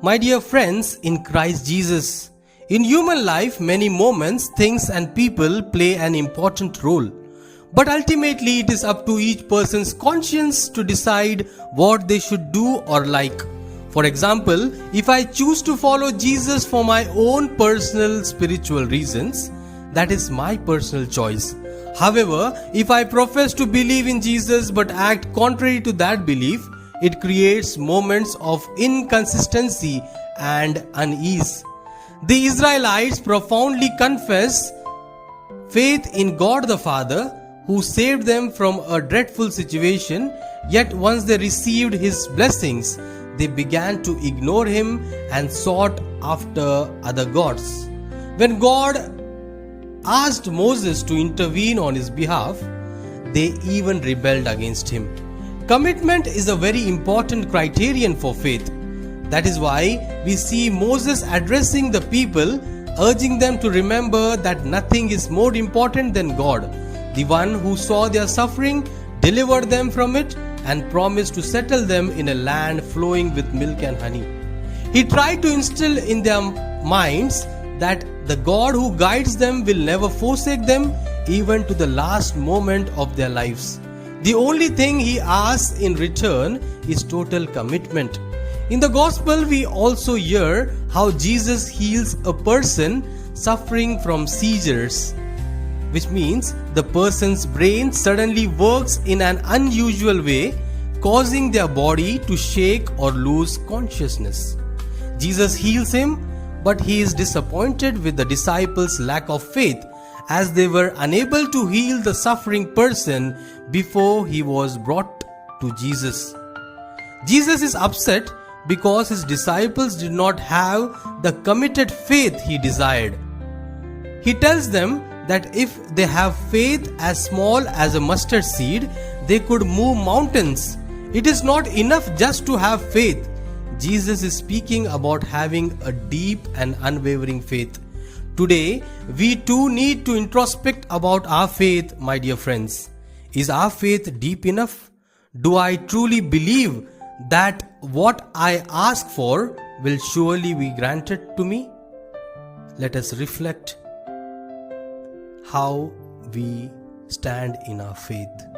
My dear friends in Christ Jesus, in human life, many moments, things and people play an important role. But ultimately, it is up to each person's conscience to decide what they should do or like. For example, if I choose to follow Jesus for my own personal spiritual reasons, that is my personal choice. However, if I profess to believe in Jesus but act contrary to that belief, it creates moments of inconsistency and unease. The Israelites profoundly confess faith in God the Father, who saved them from a dreadful situation, yet once they received His blessings, they began to ignore Him and sought after other gods. When God asked Moses to intervene on His behalf, they even rebelled against Him. Commitment is a very important criterion for faith. That is why we see Moses addressing the people, urging them to remember that nothing is more important than God, the one who saw their suffering, delivered them from it, and promised to settle them in a land flowing with milk and honey. He tried to instill in their minds that the God who guides them will never forsake them, even to the last moment of their lives. The only thing He asks in return is total commitment. In the Gospel, we also hear how Jesus heals a person suffering from seizures, which means the person's brain suddenly works in an unusual way, causing their body to shake or lose consciousness. Jesus heals him, but He is disappointed with the disciples' lack of faith, as they were unable to heal the suffering person before he was brought to Jesus. Jesus is upset because His disciples did not have the committed faith He desired. He tells them that if they have faith as small as a mustard seed, they could move mountains. It is not enough just to have faith. Jesus is speaking about having a deep and unwavering faith. Today, we too need to introspect about our faith, my dear friends. Is our faith deep enough? Do I truly believe that what I ask for will surely be granted to me? Let us reflect how we stand in our faith.